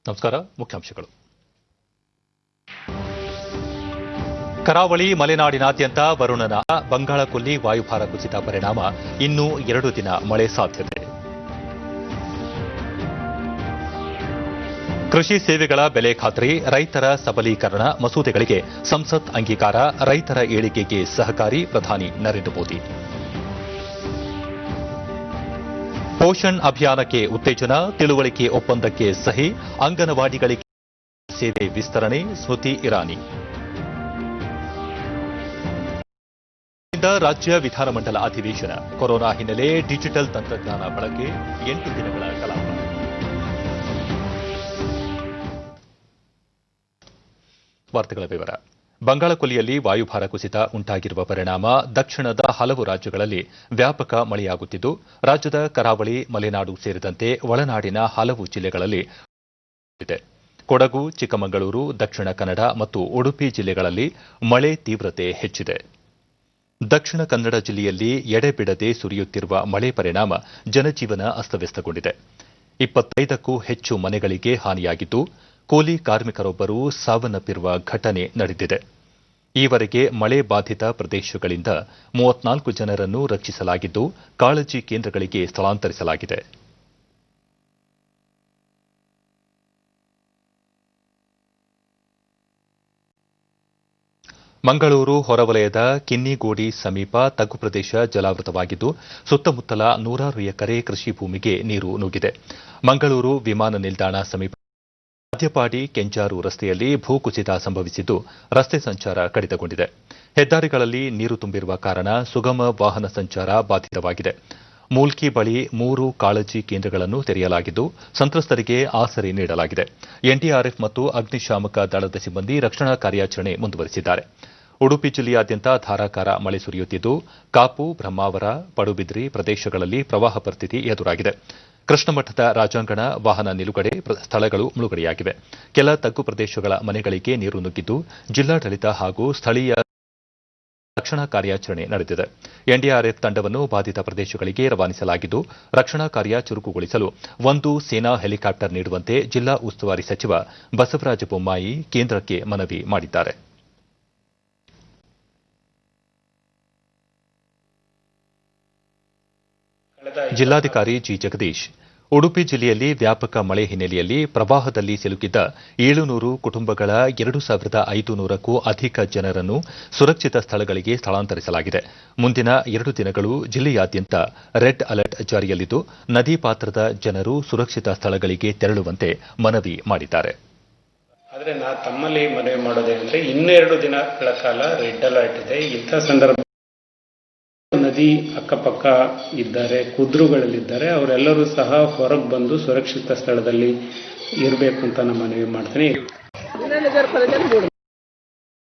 ನಮಸ್ಕಾರ. ಮುಖ್ಯಾಂಶಗಳು. ಕರಾವಳಿ ಮಲೆನಾಡಿನಾದ್ಯಂತ ವರುಣನ ಬಂಗಾಳಕೊಲ್ಲಿ ವಾಯುಭಾರ ಕುಸಿತ ಪರಿಣಾಮ ಇನ್ನೂ 2 ದಿನ ಮಳೆ ಸಾಧ್ಯತೆ. ಕೃಷಿ ಸೇವೆಗಳ ಬೆಲೆ ಖಾತ್ರಿ, ರೈತರ ಸಬಲೀಕರಣ ಮಸೂದೆಗಳಿಗೆ ಸಂಸತ್ ಅಂಗೀಕಾರ, ರೈತರ ಏಳಿಗೆಗೆ ಸಹಕಾರಿ ಪ್ರಧಾನಿ ನರೇಂದ್ರ ಮೋದಿ. ಪೋಷಣ್ ಅಭಿಯಾನಕ್ಕೆ ಉತ್ತೇಜನ, ತಿಳುವಳಿಕೆ ಒಪ್ಪಂದಕ್ಕೆ ಸಹಿ, ಅಂಗನವಾಡಿಗಳಿಗೆ ಸೇವೆ ವಿಸ್ತರಣೆ, ಸ್ಮೃತಿ ಇರಾನಿ. ರಾಜ್ಯ ವಿಧಾನಮಂಡಲ ಅಧಿವೇಶನ, ಕೊರೋನಾ ಹಿನ್ನೆಲೆ ಡಿಜಿಟಲ್ ತಂತ್ರಜ್ಞಾನ ಬಳಕೆ, 8 ದಿನಗಳ ಕಲಾಪ. ವಾರ್ತೆಗಳ ವಿವರ. ಬಂಗಾಳಕೊಲ್ಲಿಯಲ್ಲಿ ವಾಯುಭಾರ ಕುಸಿತ ಉಂಟಾಗಿರುವ ಪರಿಣಾಮ ದಕ್ಷಿಣದ ಹಲವು ರಾಜ್ಯಗಳಲ್ಲಿ ವ್ಯಾಪಕ ಮಳೆಯಾಗುತ್ತಿದ್ದು, ರಾಜ್ಯದ ಕರಾವಳಿ, ಮಲೆನಾಡು ಸೇರಿದಂತೆ ಒಳನಾಡಿನ ಹಲವು ಜಿಲ್ಲೆಗಳಲ್ಲಿ ಇದೆ. ಕೊಡಗು, ಚಿಕ್ಕಮಗಳೂರು, ದಕ್ಷಿಣ ಕನ್ನಡ ಮತ್ತು ಉಡುಪಿ ಜಿಲ್ಲೆಗಳಲ್ಲಿ ಮಳೆ ತೀವ್ರತೆ ಹೆಚ್ಚಿದೆ. ದಕ್ಷಿಣ ಕನ್ನಡ ಜಿಲ್ಲೆಯಲ್ಲಿ ಎಡೆಬಿಡದೆ ಸುರಿಯುತ್ತಿರುವ ಮಳೆ ಪರಿಣಾಮ ಜನಜೀವನ ಅಸ್ತವ್ಯಸ್ತಗೊಂಡಿದೆ. 25ಕ್ಕೂ ಹೆಚ್ಚು ಮನೆಗಳಿಗೆ ಹಾನಿಯಾಗಿದ್ದು, ಕೂಲಿ ಕಾರ್ಮಿಕರೊಬ್ಬರು ಸಾವನ್ನಪ್ಪಿರುವ ಘಟನೆ ನಡೆದಿದೆ. ಈವರೆಗೆ ಮಳೆ ಬಾಧಿತ ಪ್ರದೇಶಗಳಿಂದ 34 ಜನರನ್ನು ರಕ್ಷಿಸಲಾಗಿದ್ದು, ಕಾಳಜಿ ಕೇಂದ್ರಗಳಿಗೆ ಸ್ಥಳಾಂತರಿಸಲಾಗಿದೆ. ಮಂಗಳೂರು ಹೊರವಲಯದ ಕಿನ್ನಿಗೋಡಿ ಸಮೀಪ ತಗ್ಗು ಪ್ರದೇಶ ಜಲಾವೃತವಾಗಿದ್ದು, ಸುತ್ತಮುತ್ತಲ 100 ಎಕರೆ ಕೃಷಿ ಭೂಮಿಗೆ ನೀರು ನುಗ್ಗಿದೆ. ಮಂಗಳೂರು ವಿಮಾನ ನಿಲ್ದಾಣ ಸಮೀಪ ಮದ್ಯಪಾಡಿ ಕೆಂಜಾರು ರಸ್ತೆಯಲ್ಲಿ ಭೂಕುಸಿತ ಸಂಭವಿಸಿದ್ದು, ರಸ್ತೆ ಸಂಚಾರ ಕಡಿತಗೊಂಡಿದೆ. ಹೆದ್ದಾರಿಗಳಲ್ಲಿ ನೀರು ತುಂಬಿರುವ ಕಾರಣ ಸುಗಮ ವಾಹನ ಸಂಚಾರ ಬಾಧಿತವಾಗಿದೆ. ಮೂಲ್ಕಿ ಬಳಿ 3 ಕಾಳಜಿ ಕೇಂದ್ರಗಳನ್ನು ತೆರೆಯಲಾಗಿದ್ದು, ಸಂತ್ರಸ್ತರಿಗೆ ಆಸರೆ ನೀಡಲಾಗಿದೆ. ಎನ್ಡಿಆರ್ಎಫ್ ಮತ್ತು ಅಗ್ನಿಶಾಮಕ ದಳದ ಸಿಬ್ಬಂದಿ ರಕ್ಷಣಾ ಕಾರ್ಯಾಚರಣೆ ಮುಂದುವರೆಸಿದ್ದಾರೆ. ಉಡುಪಿ ಜಿಲ್ಲೆಯಾದ್ಯಂತ ಧಾರಾಕಾರ ಮಳೆ ಸುರಿಯುತ್ತಿದ್ದು, ಕಾಪು, ಬ್ರಹ್ಮಾವರ, ಪಡುಬಿದ್ರಿ ಪ್ರದೇಶಗಳಲ್ಲಿ ಪ್ರವಾಹ ಪರಿಸ್ಥಿತಿ ಎದುರಾಗಿದೆ. ಕೃಷ್ಣಮಠದ ರಾಜಾಂಗಣ, ವಾಹನ ನಿಲುಗಡೆ ಸ್ಥಳಗಳು ಮುಳುಗಡೆಯಾಗಿವೆ. ಕೆಲ ತಗ್ಗು ಪ್ರದೇಶಗಳ ಮನೆಗಳಿಗೆ ನೀರು ನುಗ್ಗಿದ್ದು, ಜಿಲ್ಲಾಡಳಿತ ಹಾಗೂ ಸ್ಥಳೀಯ ರಕ್ಷಣಾ ಕಾರ್ಯಾಚರಣೆ ನಡೆದಿದೆ. ಎನ್ಡಿಆರ್ಎಫ್ ತಂಡವನ್ನು ಬಾಧಿತ ಪ್ರದೇಶಗಳಿಗೆ ರವಾನಿಸಲಾಗಿದ್ದು, ರಕ್ಷಣಾ ಕಾರ್ಯ ಚುರುಕುಗೊಳಿಸಲು 1 ಸೇನಾ ಹೆಲಿಕಾಪ್ಟರ್ ನೀಡುವಂತೆ ಜಿಲ್ಲಾ ಉಸ್ತುವಾರಿ ಸಚಿವ ಬಸವರಾಜ ಬೊಮ್ಮಾಯಿ ಕೇಂದ್ರಕ್ಕೆ ಮನವಿ ಮಾಡಿದ್ದಾರೆ. ಜಿಲ್ಲಾಧಿಕಾರಿ ಜಿ. ಜಗದೀಶ್ ಉಡುಪಿ ಜಿಲ್ಲೆಯಲ್ಲಿ ವ್ಯಾಪಕ ಮಳೆ ಹಿನ್ನೆಲೆಯಲ್ಲಿ ಪ್ರವಾಹದಲ್ಲಿ ಸಿಲುಕಿದ್ದ 700 ಕುಟುಂಬಗಳ 2500ಕ್ಕೂ ಅಧಿಕ ಜನರನ್ನು ಸುರಕ್ಷಿತ ಸ್ಥಳಗಳಿಗೆ ಸ್ಥಳಾಂತರಿಸಲಾಗಿದೆ. ಮುಂದಿನ 2 ದಿನಗಳು ಜಿಲ್ಲೆಯಾದ್ಯಂತ ರೆಡ್ ಅಲರ್ಟ್ ಜಾರಿಯಲ್ಲಿದ್ದು, ನದಿ ಪಾತ್ರದ ಜನರು ಸುರಕ್ಷಿತ ಸ್ಥಳಗಳಿಗೆ ತೆರಳುವಂತೆ ಮನವಿ ಮಾಡಿದ್ದಾರೆ. ಆದರೆ ತಮ್ಮಲ್ಲಿ ಮನವಿ ಮಾಡೋದೇನೆಂದರೆ, 2 ದಿನಗಳ ಕಾಲ ರೆಡ್ ಅಲರ್ಟ್ ಇದೆ. ಇಂಥ ಸಂದರ್ಭ ನದಿ ಅಕ್ಕಪಕ್ಕ ಇದ್ದಾರೆ, ಕುದ್ರುಗಳಲ್ಲಿದ್ದಾರೆ, ಅವರೆಲ್ಲರೂ ಸಹ ಹೊರಗೆ ಬಂದು ಸುರಕ್ಷಿತ ಸ್ಥಳದಲ್ಲಿ ಇರಬೇಕು ಅಂತ ನಾನು ಮನವಿ ಮಾಡ್ತೀನಿ.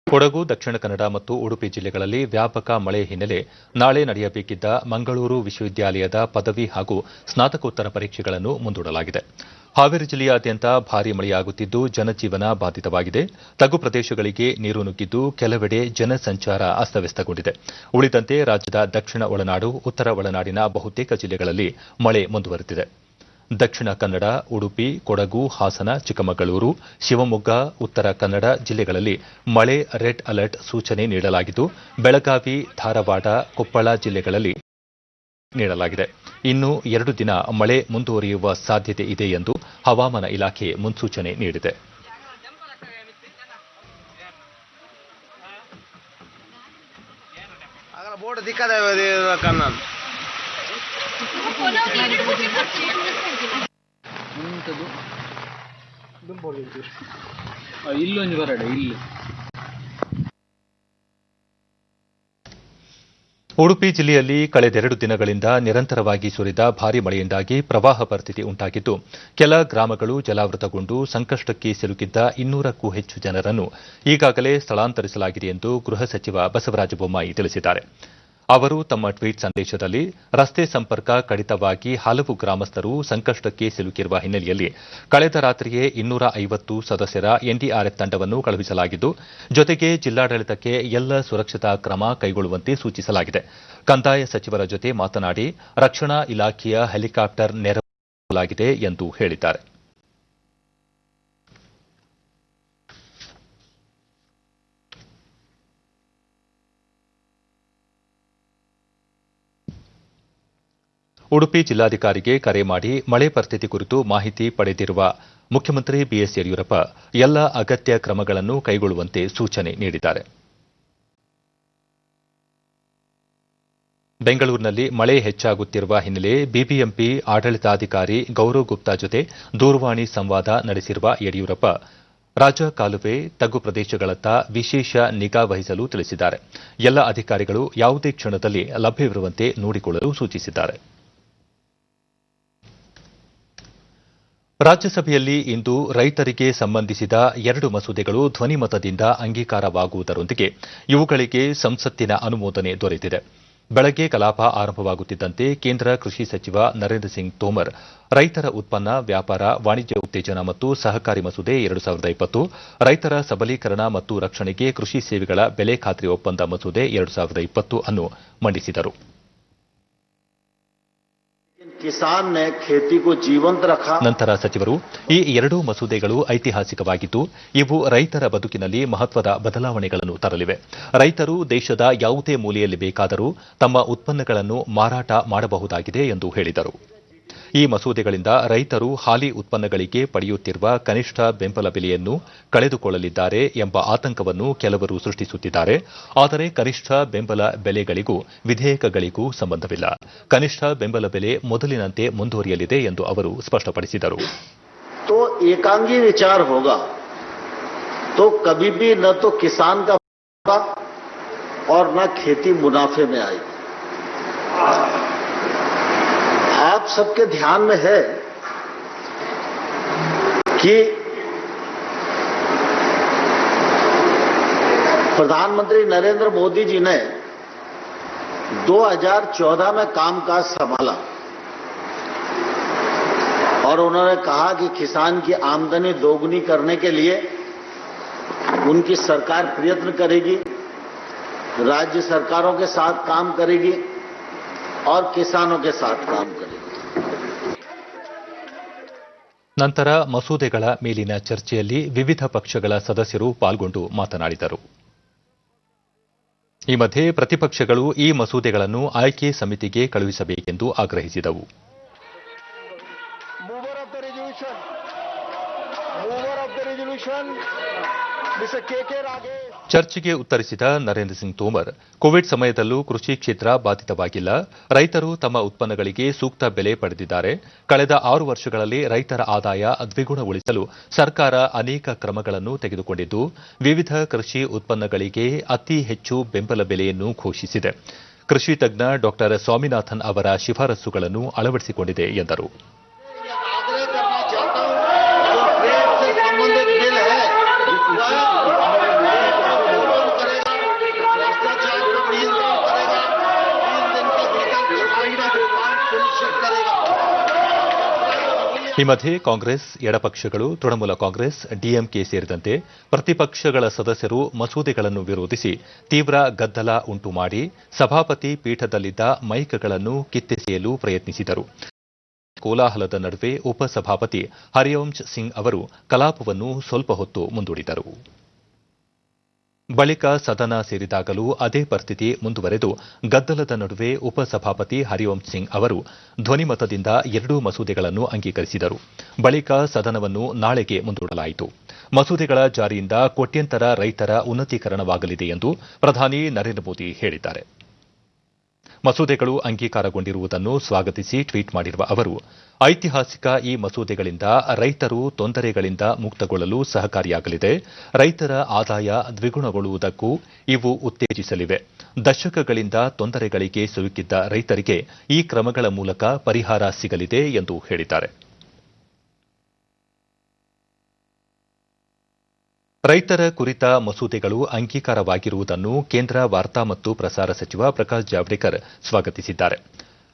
ಕೊಡಗು, ದಕ್ಷಿಣ ಕನ್ನಡ ಮತ್ತು ಉಡುಪಿ ಜಿಲ್ಲೆಗಳಲ್ಲಿ ವ್ಯಾಪಕ ಮಳೆ ಹಿನ್ನೆಲೆ ನಾಳೆ ನಡೆಯಬೇಕಿದ್ದ ಮಂಗಳೂರು ವಿಶ್ವವಿದ್ಯಾಲಯದ ಪದವಿ ಹಾಗೂ ಸ್ನಾತಕೋತ್ತರ ಪರೀಕ್ಷೆಗಳನ್ನು ಮುಂದೂಡಲಾಗಿದೆ. ಹಾವೇರಿ ಜಿಲ್ಲೆಯಾದ್ಯಂತ ಭಾರೀ ಮಳೆಯಾಗುತ್ತಿದ್ದು, ಜನಜೀವನ ಬಾಧಿತವಾಗಿದೆ. ತಗ್ಗು ಪ್ರದೇಶಗಳಿಗೆ ನೀರು ನುಗ್ಗಿದ್ದು, ಕೆಲವೆಡೆ ಜನಸಂಚಾರ ಅಸ್ತವ್ಯಸ್ತಗೊಂಡಿದೆ. ಉಳಿದಂತೆ ರಾಜ್ಯದ ದಕ್ಷಿಣ ಒಳನಾಡು, ಉತ್ತರ ಒಳನಾಡಿನ ಬಹುತೇಕ ಜಿಲ್ಲೆಗಳಲ್ಲಿ ಮಳೆ ಮುಂದುವರೆದಿದೆ. ದಕ್ಷಿಣ ಕನ್ನಡ, ಉಡುಪಿ, ಕೊಡಗು, ಹಾಸನ, ಚಿಕ್ಕಮಗಳೂರು, ಶಿವಮೊಗ್ಗ, ಉತ್ತರ ಕನ್ನಡ ಜಿಲ್ಲೆಗಳಲ್ಲಿ ಮಳೆ ರೆಡ್ ಅಲರ್ಟ್ ಸೂಚನೆ ನೀಡಲಾಗಿದ್ದು, ಬೆಳಗಾವಿ, ಧಾರವಾಡ, ಕೊಪ್ಪಳ ಜಿಲ್ಲೆಗಳಲ್ಲಿ ನೀಡಲಾಗಿದೆ. ಇನ್ನು 2 ದಿನ ಮಳೆ ಮುಂದುವರಿಯುವ ಸಾಧ್ಯತೆ ಇದೆ ಎಂದು ಹವಾಮಾನ ಇಲಾಖೆ ಮುನ್ಸೂಚನೆ ನೀಡಿದೆ. ಉಡುಪಿ ಜಿಲ್ಲೆಯಲ್ಲಿ ಕಳೆದ 2 ದಿನಗಳಿಂದ ನಿರಂತರವಾಗಿ ಸುರಿದ ಭಾರೀ ಮಳೆಯಿಂದಾಗಿ ಪ್ರವಾಹ ಪರಿಸ್ಥಿತಿ ಉಂಟಾಗಿದ್ದು, ಕೆಲ ಗ್ರಾಮಗಳು ಜಲಾವೃತಗೊಂಡು ಸಂಕಷ್ಟಕ್ಕೆ ಸಿಲುಕಿದ್ದ 200ಕ್ಕೂ ಹೆಚ್ಚು ಜನರನ್ನು ಈಗಾಗಲೇ ಸ್ಥಳಾಂತರಿಸಲಾಗಿದೆ ಎಂದು ಗೃಹ ಸಚಿವ ಬಸವರಾಜ ಬೊಮ್ಮಾಯಿ ತಿಳಿಸಿದ್ದಾರೆ. ಅವರು ತಮ್ಮ ಟ್ವೀಟ್ ಸಂದೇಶದಲ್ಲಿ ರಸ್ತೆ ಸಂಪರ್ಕ ಕಡಿತವಾಗಿ ಹಲವು ಗ್ರಾಮಸ್ಥರು ಸಂಕಷ್ಟಕ್ಕೆ ಸಿಲುಕಿರುವ ಹಿನ್ನೆಲೆಯಲ್ಲಿ ಕಳೆದ ರಾತ್ರಿಯೇ 250 ಸದಸ್ಯರ ಎನ್ಡಿಆರ್ಎಫ್ ತಂಡವನ್ನು ಕಳುಹಿಸಲಾಗಿದ್ದು, ಜೊತೆಗೆ ಜಿಲ್ಲಾಡಳಿತಕ್ಕೆ ಎಲ್ಲ ಸುರಕ್ಷತಾ ಕ್ರಮ ಕೈಗೊಳ್ಳುವಂತೆ ಸೂಚಿಸಲಾಗಿದೆ. ಕಂದಾಯ ಸಚಿವರ ಜೊತೆ ಮಾತನಾಡಿ ರಕ್ಷಣಾ ಇಲಾಖೆಯ ಹೆಲಿಕಾಪ್ಟರ್ ನೆರವು ನೀಡಲಾಗಿದೆ ಎಂದು ಹೇಳಿದ್ದಾರೆ. ಉಡುಪಿ ಜಿಲ್ಲಾಧಿಕಾರಿಗೆ ಕರೆ ಮಾಡಿ ಮಳೆ ಪರಿಸ್ಥಿತಿ ಕುರಿತು ಮಾಹಿತಿ ಪಡೆದಿರುವ ಮುಖ್ಯಮಂತ್ರಿ ಬಿಎಸ್ ಯಡಿಯೂರಪ್ಪ ಎಲ್ಲ ಅಗತ್ಯ ಕ್ರಮಗಳನ್ನು ಕೈಗೊಳ್ಳುವಂತೆ ಸೂಚನೆ ನೀಡಿದ್ದಾರೆ. ಬೆಂಗಳೂರಿನಲ್ಲಿ ಮಳೆ ಹೆಚ್ಚಾಗುತ್ತಿರುವ ಹಿನ್ನೆಲೆ ಬಿಬಿಎಂಪಿ ಆಡಳಿತಾಧಿಕಾರಿ ಗೌರವ್ ಗುಪ್ತಾ ಜೊತೆ ದೂರವಾಣಿ ಸಂವಾದ ನಡೆಸಿರುವ ಯಡಿಯೂರಪ್ಪ ರಾಜ ಕಾಲುವೆ ತಗ್ಗು ಪ್ರದೇಶಗಳತ್ತ ವಿಶೇಷ ನಿಗಾ ವಹಿಸಲು ತಿಳಿಸಿದ್ದಾರೆ. ಎಲ್ಲ ಅಧಿಕಾರಿಗಳು ಯಾವುದೇ ಕ್ಷಣದಲ್ಲಿ ಲಭ್ಯವಿರುವಂತೆ ನೋಡಿಕೊಳ್ಳಲು ಸೂಚಿಸಿದ್ದಾರೆ. ರಾಜ್ಯಸಭೆಯಲ್ಲಿ ಇಂದು ರೈತರಿಗೆ ಸಂಬಂಧಿಸಿದ 2 ಮಸೂದೆಗಳು ಧ್ವನಿಮತದಿಂದ ಅಂಗೀಕಾರವಾಗುವುದರೊಂದಿಗೆ ಇವುಗಳಿಗೆ ಸಂಸತ್ತಿನ ಅನುಮೋದನೆ ದೊರೆತಿದೆ. ಬೆಳಗ್ಗೆ ಕಲಾಪ ಆರಂಭವಾಗುತ್ತಿದ್ದಂತೆ ಕೇಂದ್ರ ಕೃಷಿ ಸಚಿವ ನರೇಂದ್ರ ಸಿಂಗ್ ತೋಮರ್ ರೈತರ ಉತ್ಪನ್ನ ವ್ಯಾಪಾರ ವಾಣಿಜ್ಯ ಉತ್ತೇಜನ ಮತ್ತು ಸಹಕಾರಿ ಮಸೂದೆ 2020, ರೈತರ ಸಬಲೀಕರಣ ಮತ್ತು ರಕ್ಷಣೆಗೆ ಕೃಷಿ ಸೇವೆಗಳ ಬೆಲೆ ಖಾತ್ರಿ ಒಪ್ಪಂದ ಮಸೂದೆ 2020 ಅನ್ನು ಮಂಡಿಸಿದರು. ನಂತರ ಸಚಿವರು ಈ 2 ಮಸೂದೆಗಳು ಐತಿಹಾಸಿಕವಾಗಿದ್ದು ಇವು ರೈತರ ಬದುಕಿನಲ್ಲಿ ಮಹತ್ವದ ಬದಲಾವಣೆಗಳನ್ನು ತರಲಿವೆ. ರೈತರು ದೇಶದ ಯಾವುದೇ ಮೂಲೆಯಲ್ಲಿ ಬೇಕಾದರೂ ತಮ್ಮ ಉತ್ಪನ್ನಗಳನ್ನು ಮಾರಾಟ ಮಾಡಬಹುದಾಗಿದೆ ಎಂದು ಹೇಳಿದರು. ಈ ಮಸೂದೆಗಳಿಂದ ರೈತರು ಹಾಲಿ ಉತ್ಪನ್ನಗಳಿಗೆ ಪಡೆಯುತ್ತಿರುವ ಕನಿಷ್ಠ ಬೆಂಬಲ ಬೆಲೆಯನ್ನು ಕಳೆದುಕೊಳ್ಳಲಿದ್ದಾರೆ ಎಂಬ ಆತಂಕವನ್ನು ಕೆಲವರು ಸೃಷ್ಟಿಸುತ್ತಿದ್ದಾರೆ. ಆದರೆ ಕನಿಷ್ಠ ಬೆಂಬಲ ಬೆಲೆಗಳಿಗೂ ವಿಧೇಯಕಗಳಿಗೂ ಸಂಬಂಧವಿಲ್ಲ. ಕನಿಷ್ಠ ಬೆಂಬಲ ಬೆಲೆ ಮೊದಲಿನಂತೆ ಮುಂದುವರಿಯಲಿದೆ ಎಂದು ಅವರು ಸ್ಪಷ್ಟಪಡಿಸಿದರು. तो एकांगी विचार होगा तो कभी भी न तो किसान का होगा और न खेती मुनाफे में आएगी. आप सबके ध्यान में है कि प्रधानमंत्री नरेंद्र मोदी जी ने 2014 में कामकाज संभाला और उन्होंने कहा कि किसान की आमदनी दोगुनी करने के लिए उनकी सरकार प्रयत्न करेगी, राज्य सरकारों के साथ काम करेगी और किसानों के साथ काम करेगी. ನಂತರ ಮಸೂದೆಗಳ ಮೇಲಿನ ಚರ್ಚೆಯಲ್ಲಿ ವಿವಿಧ ಪಕ್ಷಗಳ ಸದಸ್ಯರು ಪಾಲ್ಗೊಂಡು ಮಾತನಾಡಿದರು. ಈ ಮಧ್ಯೆ ಪ್ರತಿಪಕ್ಷಗಳು ಈ ಮಸೂದೆಗಳನ್ನು ಆಯ್ಕೆ ಸಮಿತಿಗೆ ಕಳುಹಿಸಬೇಕೆಂದು ಆಗ್ರಹಿಸಿದವು. ಚರ್ಚೆಗೆ ಉತ್ತರಿಸಿದ ನರೇಂದ್ರ ಸಿಂಗ್ ತೋಮರ್, ಕೋವಿಡ್ ಸಮಯದಲ್ಲೂ ಕೃಷಿ ಕ್ಷೇತ್ರ ಬಾಧಿತವಾಗಿಲ್ಲ. ರೈತರು ತಮ್ಮ ಉತ್ಪನ್ನಗಳಿಗೆ ಸೂಕ್ತ ಬೆಲೆ ಪಡೆದಿದ್ದಾರೆ. ಕಳೆದ 6 ವರ್ಷಗಳಲ್ಲಿ ರೈತರ ಆದಾಯ ದ್ವಿಗುಣಗೊಳಿಸಲು ಸರ್ಕಾರ ಅನೇಕ ಕ್ರಮಗಳನ್ನು ತೆಗೆದುಕೊಂಡಿದ್ದು, ವಿವಿಧ ಕೃಷಿ ಉತ್ಪನ್ನಗಳಿಗೆ ಅತಿ ಹೆಚ್ಚು ಬೆಂಬಲ ಬೆಲೆಯನ್ನು ಘೋಷಿಸಿದೆ. ಕೃಷಿ ತಜ್ಞ ಡಾ ಸ್ವಾಮಿನಾಥನ್ ಅವರ ಶಿಫಾರಸುಗಳನ್ನು ಅಳವಡಿಸಿಕೊಂಡಿದೆ ಎಂದರು. ಈ ಮಧ್ಯೆ ಕಾಂಗ್ರೆಸ್, ಎಡಪಕ್ಷಗಳು, ತೃಣಮೂಲ ಕಾಂಗ್ರೆಸ್, ಡಿಎಂಕೆ ಸೇರಿದಂತೆ ಪ್ರತಿಪಕ್ಷಗಳ ಸದಸ್ಯರು ಮಸೂದೆಗಳನ್ನು ವಿರೋಧಿಸಿ ತೀವ್ರ ಗದ್ದಲ ಉಂಟು ಮಾಡಿ ಸಭಾಪತಿ ಪೀಠದಲ್ಲಿದ್ದ ಮೈಕ್ಗಳನ್ನು ಕಿತ್ತೆಸೆಯಲು ಪ್ರಯತ್ನಿಸಿದರು. ಕೋಲಾಹಲದ ನಡುವೆ ಉಪಸಭಾಪತಿ ಹರಿವಂಶ್ ಸಿಂಗ್ ಅವರು ಕಲಾಪವನ್ನು ಸ್ವಲ್ಪ ಹೊತ್ತು ಮುಂದೂಡಿದರು. ಬಳಿಕ ಸದನ ಸೇರಿದಾಗಲೂ ಅದೇ ಪರಿಸ್ಥಿತಿ ಮುಂದುವರೆದು ಗದ್ದಲದ ನಡುವೆ ಉಪಸಭಾಪತಿ ಹರಿವಂಶ್ ಸಿಂಗ್ ಅವರು ಧ್ವನಿಮತದಿಂದ 2 ಮಸೂದೆಗಳನ್ನು ಅಂಗೀಕರಿಸಿದರು. ಬಳಿಕ ಸದನವನ್ನು ನಾಳೆಗೆ ಮುಂದೂಡಲಾಯಿತು. ಮಸೂದೆಗಳ ಜಾರಿಯಿಂದ ಕೋಟ್ಯಂತರ ರೈತರ ಉನ್ನತೀಕರಣವಾಗಲಿದೆ ಎಂದು ಪ್ರಧಾನಿ ನರೇಂದ್ರ ಮೋದಿ ಹೇಳಿದ್ದಾರೆ. ಮಸೂದೆಗಳು ಅಂಗೀಕಾರಗೊಂಡಿರುವುದನ್ನು ಸ್ವಾಗತಿಸಿ ಟ್ವೀಟ್ ಮಾಡಿರುವ ಅವರು, ಐತಿಹಾಸಿಕ ಈ ಮಸೂದೆಗಳಿಂದ ರೈತರು ತೊಂದರೆಗಳಿಂದ ಮುಕ್ತಗೊಳ್ಳಲು ಸಹಕಾರಿಯಾಗಲಿದೆ. ರೈತರ ಆದಾಯ ದ್ವಿಗುಣಗೊಳ್ಳುವುದಕ್ಕೂ ಇವು ಉತ್ತೇಜಿಸಲಿವೆ. ದಶಕಗಳಿಂದ ತೊಂದರೆಗಳಿಗೆ ಸಿಲುಕಿದ್ದ ರೈತರಿಗೆ ಈ ಕ್ರಮಗಳ ಮೂಲಕ ಪರಿಹಾರ ಸಿಗಲಿದೆ ಎಂದು ಹೇಳಿದ್ದಾರೆ. ರೈತರ ಕುರಿತ ಮಸೂದೆಗಳು ಅಂಗೀಕಾರವಾಗಿರುವುದನ್ನು ಕೇಂದ್ರ ವಾರ್ತಾ ಮತ್ತು ಪ್ರಸಾರ ಸಚಿವ ಪ್ರಕಾಶ್ ಜಾವಡೇಕರ್ ಸ್ವಾಗತಿಸಿದ್ದಾರೆ.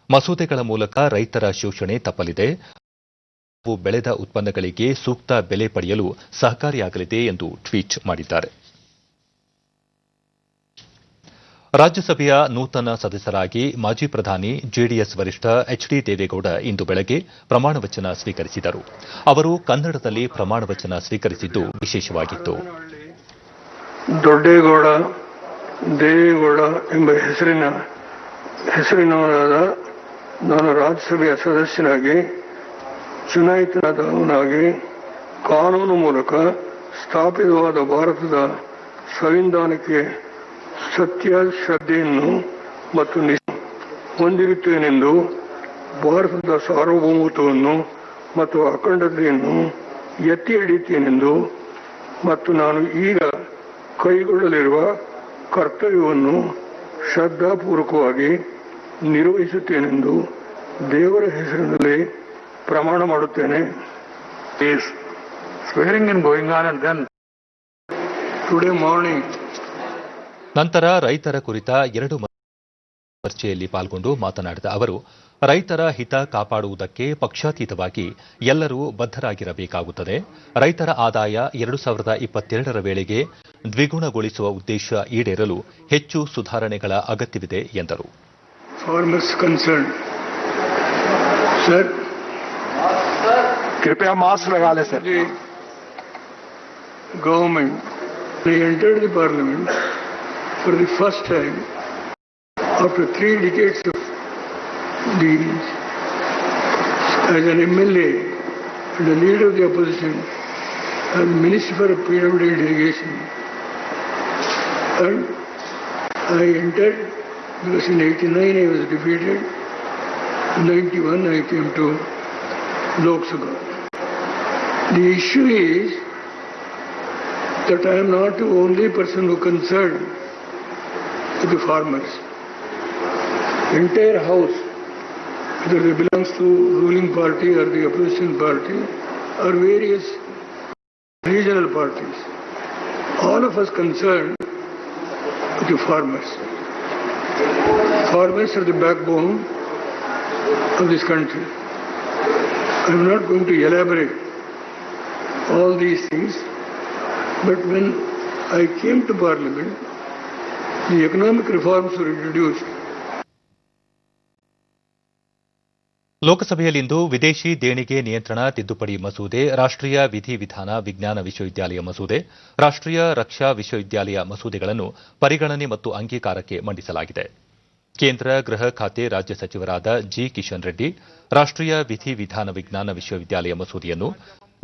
ಮಸೂದೆಗಳ ಮೂಲಕ ರೈತರ ಶೋಷಣೆ ತಪ್ಪಲಿದೆ. ತಾವು ಬೆಳೆದ ಉತ್ಪನ್ನಗಳಿಗೆ ಸೂಕ್ತ ಬೆಲೆ ಪಡೆಯಲು ಸಹಕಾರಿಯಾಗಲಿದೆ ಎಂದು ಟ್ವೀಟ್ ಮಾಡಿದ್ದಾರೆ. ರಾಜ್ಯಸಭೆಯ ನೂತನ ಸದಸ್ಯರಾಗಿ ಮಾಜಿ ಪ್ರಧಾನಿ ಜೆಡಿಎಸ್ ವರಿಷ್ಠ ಎಚ್ಡಿ ದೇವೇಗೌಡ ಇಂದು ಬೆಳಗ್ಗೆ ಪ್ರಮಾಣವಚನ ಸ್ವೀಕರಿಸಿದರು. ಅವರು ಕನ್ನಡದಲ್ಲಿ ಪ್ರಮಾಣವಚನ ಸ್ವೀಕರಿಸಿದ್ದು ವಿಶೇಷವಾಗಿತ್ತು. ದೊಡ್ಡೇಗೌಡ ದೇವೇಗೌಡ ಎಂಬ ಹೆಸರಿನವರಾದ ನಾನು ರಾಜ್ಯಸಭೆಯ ಸದಸ್ಯನಾಗಿ ಚುನಾಯಿತನಾದವನಾಗಿ ಕಾನೂನು ಮೂಲಕ ಸ್ಥಾಪಿತವಾದ ಭಾರತದ ಸಂವಿಧಾನಕ್ಕೆ ಸತ್ಯ ಶ್ರದ್ಧೆಯನ್ನು ಮತ್ತು ಹೊಂದಿರುತ್ತೇನೆಂದು ಭಾರತದ ಸಾರ್ವಭೌಮತ್ವವನ್ನು ಮತ್ತು ಅಖಂಡತೆಯನ್ನು ಎತ್ತಿ ಹಿಡಿಯುತ್ತೇನೆಂದು ಮತ್ತು ನಾನು ಈಗ ಕೈಗೊಳ್ಳಲಿರುವ ಕರ್ತವ್ಯವನ್ನು ಶ್ರದ್ಧಾಪೂರ್ವಕವಾಗಿ ನಿರ್ವಹಿಸುತ್ತೇನೆಂದು ದೇವರ ಹೆಸರಿನಲ್ಲಿ ಪ್ರಮಾಣ ಮಾಡುತ್ತೇನೆ. Swearing in going on and then today morning. ನಂತರ ರೈತರ ಕುರಿತ 2 ಚರ್ಚೆಯಲ್ಲಿ ಪಾಲ್ಗೊಂಡು ಮಾತನಾಡಿದ ಅವರು, ರೈತರ ಹಿತ ಕಾಪಾಡುವುದಕ್ಕೆ ಪಕ್ಷಾತೀತವಾಗಿ ಎಲ್ಲರೂ ಬದ್ಧರಾಗಿರಬೇಕಾಗುತ್ತದೆ. ರೈತರ ಆದಾಯ 2022ರ ವೇಳೆಗೆ ದ್ವಿಗುಣಗೊಳಿಸುವ ಉದ್ದೇಶ ಈಡೇರಲು ಹೆಚ್ಚು ಸುಧಾರಣೆಗಳ ಅಗತ್ಯವಿದೆ ಎಂದರು. ಫಾರ್ಮರ್ಸ್ ಕನ್ಸರ್ನ್ ಸರ್, कृपया मास्क लगा ले sir. Government, they entered the parliament for the first time after 3 decades of dealings as an MLA and a leader of the opposition and Minister for PWD Delegation. And I entered because in 89 I was defeated, in 91 I came to Lok Sabha. The issue is that I am not the only person who concerned with the farmers. Entire house, whether it belongs to ruling party or the opposition party or various regional parties, all of us concerned with the farmers. Farmers are the backbone of this country. I am not going to elaborate all these things, but when I came to Parliament, the economic reforms were introduced. ಲೋಕಸಭೆಯಲ್ಲಿಂದು ವಿದೇಶಿ ದೇಣಿಗೆ ನಿಯಂತ್ರಣ ತಿದ್ದುಪಡಿ ಮಸೂದೆ, ರಾಷ್ಟ್ರೀಯ ವಿಧಿವಿಧಾನ ವಿಜ್ಞಾನ ವಿಶ್ವವಿದ್ಯಾಲಯ ಮಸೂದೆ, ರಾಷ್ಟ್ರೀಯ ರಕ್ಷಾ ವಿಶ್ವವಿದ್ಯಾಲಯ ಮಸೂದೆಗಳನ್ನು ಪರಿಗಣನೆ ಮತ್ತು ಅಂಗೀಕಾರಕ್ಕೆ ಮಂಡಿಸಲಾಗಿದೆ. ಕೇಂದ್ರ ಗೃಹ ಖಾತೆ ರಾಜ್ಯ ಸಚಿವರಾದ ಜಿ ಕಿಶನ್ ರೆಡ್ಡಿ ರಾಷ್ಟ್ರೀಯ ವಿಧಿವಿಧಾನ ವಿಜ್ಞಾನ ವಿಶ್ವವಿದ್ಯಾಲಯ ಮಸೂದೆಯನ್ನು,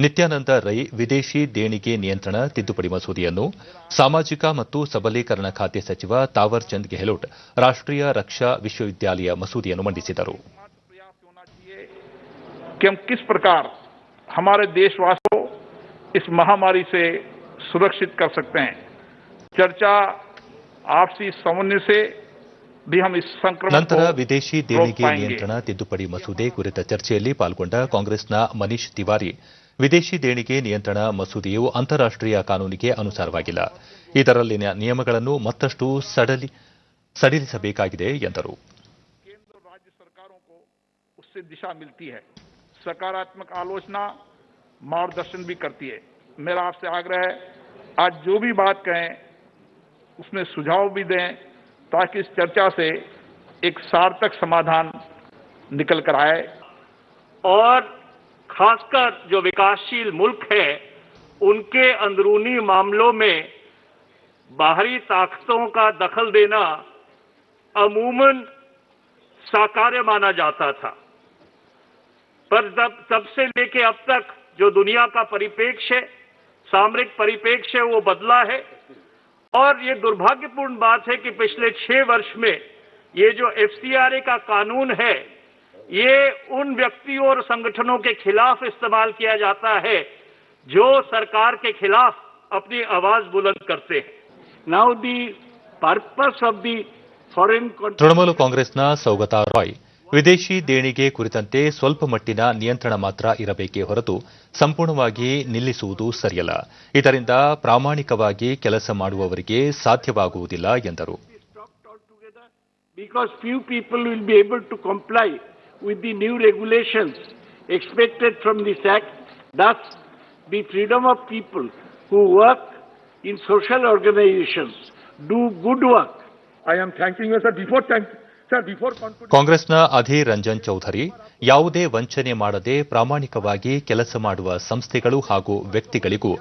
ನಿತ್ಯಾನಂದ ರೈ ವಿದೇಶಿ ದೇಣಿಗೆ ನಿಯಂತ್ರಣ ತಿದ್ದುಪಡಿ ಮಸೂದೆಯನ್ನು, ಸಾಮಾಜಿಕ ಮತ್ತು ಸಬಲೀಕರಣ ಖಾತೆ ಸಚಿವ ತಾವರ್ ಚಂದ್ ಗೆಹ್ಲೋಟ್ ರಾಷ್ಟ್ರೀಯ ರಕ್ಷಾ ವಿಶ್ವವಿದ್ಯಾಲಯ ಮಸೂದೆಯನ್ನು ಮಂಡಿಸಿದರು. कि हम किस प्रकार हमारे देशवासियों इस महामारी से सुरक्षित कर सकते हैं. चर्चा आपसी समन्वय से भी हम इस संक्रमण ನಂತರ ವಿದೇಶಿ ದೇಣಿಗೆ ನಿಯಂತ್ರಣ ತಿದ್ದುಪಡಿ ಮಸೂದೆ ಕುರಿತ ಚರ್ಚೆಯಲ್ಲಿ ಪಾಲ್ಗೊಂಡ ಕಾಂಗ್ರೆಸ್ನ ಮನೀಶ್ ತಿವಾರಿ, ವಿದೇಶಿ ದೇಣಿಗೆ ನಿಯಂತ್ರಣ ಮಸೂದೆಯು ಅಂತಾರಾಷ್ಟ್ರೀಯ ಕಾನೂನಿಗೆ ಅನುಸಾರವಾಗಿಲ್ಲ, ಇದರಲ್ಲಿನ ನಿಯಮಗಳನ್ನು ಮತ್ತಷ್ಟು ಸಡಿಲಿಸಬೇಕಾಗಿದೆ ಎಂದರು. केंद्र और राज्य सरकारों को उससे दिशा मिलती है, सकारात्मक आलोचना मार्गदर्शन भी करती है. मेरा आपसे आग्रह है, आज जो भी बात कहें उसमें सुझाव भी दें ताकि इस चर्चा से एक सार्थक समाधान निकल कर आए. और खासकर जो विकासशील मुल्क है उनके अंदरूनी मामलों में बाहरी ताकतों का दखल देना अमूमन साकार्य माना जाता था, पर तब से लेके अब तक जो दुनिया का परिप्रेक्ष्य है, सामरिक परिप्रेक्ष्य है, वो बदला है. और ये दुर्भाग्यपूर्ण बात है कि पिछले 6 वर्ष में ये जो FCRA का कानून है, ये उन व्यक्तियों और संगठनों के खिलाफ इस्तेमाल किया जाता है जो सरकार के खिलाफ अपनी आवाज बुलंद करते हैं. Now the purpose of the foreign Trinamool ಕಾಂಗ್ರೆಸ್ನ ಸೌಗತಾ ರಾಯ್, ವಿದೇಶಿ ದೇಣಿಗೆ ಕುರಿತಂತೆ ಸ್ವಲ್ಪ ಮಟ್ಟಿನ ನಿಯಂತ್ರಣ ಮಾತ್ರ ಇರಬೇಕೇ ಹೊರತು ಸಂಪೂರ್ಣವಾಗಿ ನಿಲ್ಲಿಸುವುದು ಸರಿಯಲ್ಲ, ಇದರಿಂದ ಪ್ರಾಮಾಣಿಕವಾಗಿ ಕೆಲಸ ಮಾಡುವವರಿಗೆ ಸಾಧ್ಯವಾಗುವುದಿಲ್ಲ ಎಂದರು. Because few people will be able to comply with the new regulations expected from this act. Thus, the freedom of people who work in social organizations, do good work. I am thanking you, sir. Before ಕಾಂಗ್ರೆಸ್ನ ಅಧೀರ್ ರಂಜನ್ ಚೌಧರಿ, ಯಾವುದೇ ವಂಚನೆ ಮಾಡದೆ ಪ್ರಾಮಾಣಿಕವಾಗಿ ಕೆಲಸ ಮಾಡುವ ಸಂಸ್ಥೆಗಳು ಹಾಗೂ ವ್ಯಕ್ತಿಗಳಿಗೂ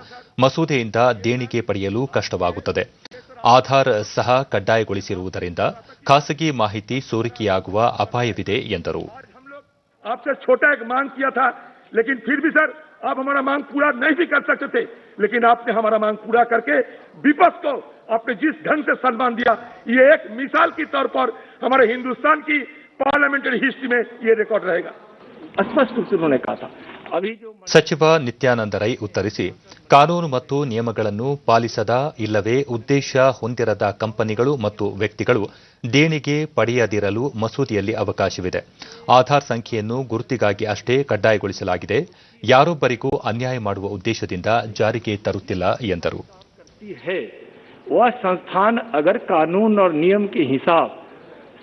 ಮಸೂದೆಯಿಂದ ದೇಣಿಗೆ ಪಡೆಯಲು ಕಷ್ಟವಾಗುತ್ತದೆ. ಆಧಾರ್ ಸಹ ಕಡ್ಡಾಯಗೊಳಿಸಿರುವುದರಿಂದ ಖಾಸಗಿ ಮಾಹಿತಿ ಸೋರಿಕೆಯಾಗುವ ಅಪಾಯವಿದೆ ಎಂದರು. आपसे छोटा एक मांग किया था, लेकिन फिर भी सर आप हमारा मांग पूरा नहीं भी कर सकते थे, लेकिन आपने हमारा मांग पूरा करके विपक्ष को आपने जिस ढंग से सम्मान दिया, ये एक मिसाल के तौर पर हमारे हिंदुस्तान की पार्लियामेंट्री हिस्ट्री में ये रिकॉर्ड रहेगा। स्पष्ट रूप से उन्होंने कहा था। अभी जो ಸಚಿವ ನಿತ್ಯಾನಂದ ರೈ ಉತ್ತರಿಸಿ, ಕಾನೂನು ಮತ್ತು ನಿಯಮಗಳನ್ನು ಪಾಲಿಸದ ಇಲ್ಲವೇ ಉದ್ದೇಶ ಹೊಂದಿರದ ಕಂಪನಿಗಳು ಮತ್ತು ವ್ಯಕ್ತಿಗಳು ದೇಣಿಗೆ ಪಡೆಯದಿರಲು ಮಸೂದೆಯಲ್ಲಿ ಅವಕಾಶವಿದೆ. ಆಧಾರ್ ಸಂಖ್ಯೆಯನ್ನು ಗುರುತಿಗಾಗಿ ಅಷ್ಟೇ ಕಡ್ಡಾಯಗೊಳಿಸಲಾಗಿದೆ. ಯಾರೊಬ್ಬರಿಗೂ ಅನ್ಯಾಯ ಮಾಡುವ ಉದ್ದೇಶದಿಂದ ಜಾರಿಗೆ ತರುತ್ತಿಲ್ಲ ಎಂದರು. वह संस्थान अगर कानून और नियम के हिसाब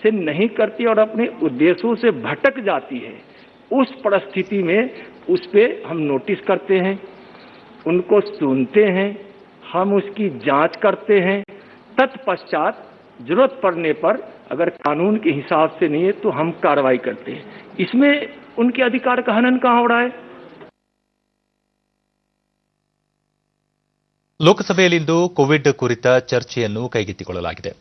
से नहीं करती और अपने उद्देश्यों से भटक जाती है, उस परिस्थिति में उस पे हम नोटिस करते हैं, उनको सुनते हैं, हम उसकी जांच करते हैं, तत्पश्चात जरूरत पड़ने पर अगर कानून के हिसाब से नहीं है तो हम कार्रवाई करते हैं। इसमें उनके अधिकार का हनन कहां हो रहा है? ಲೋಕಸಭೆಯಲ್ಲಿಂದು ಕೋವಿಡ್ ಕುರಿತ ಚರ್ಚೆಯನ್ನು ಕೈಗೆತ್ತಿಕೊಳ್ಳಲಾಗಿದೆ.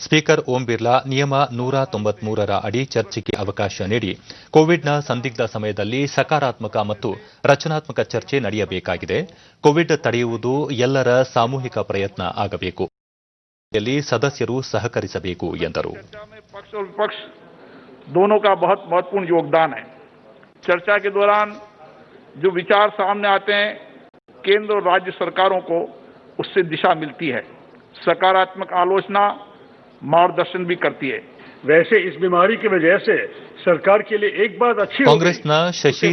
ಸ್ಪೀಕರ್ ಓಂ ಬಿರ್ಲಾ ನಿಯಮ 193ರ ಅಡಿ ಚರ್ಚೆಗೆ ಅವಕಾಶ ನೀಡಿ, ಕೋವಿಡ್ನ ಸಂದಿಗ್ಧ ಸಮಯದಲ್ಲಿ ಸಕಾರಾತ್ಮಕ ಮತ್ತು ರಚನಾತ್ಮಕ ಚರ್ಚೆ ನಡೆಯಬೇಕಾಗಿದೆ. ಕೋವಿಡ್ ತಡೆಯುವುದು ಎಲ್ಲರ ಸಾಮೂಹಿಕ ಪ್ರಯತ್ನ ಆಗಬೇಕು. ಸದಸ್ಯರು ಸಹಕರಿಸಬೇಕು ಎಂದರು. पक्ष और विपक्ष दोनों का बहुत महत्वपूर्ण योगदान है। चर्चा के दौरान जो विचार सामने आते हैं, केंद्र और राज्य सरकारों को उससे दिशा मिलती है, सकारात्मक आलोचना मार्गदर्शन भी करती है। वैसे इस बीमारी की वजह से सरकार के लिए एक बात अच्छी हो गई, ಕಾಂಗ್ರೆಸ್ನ ಶಶಿ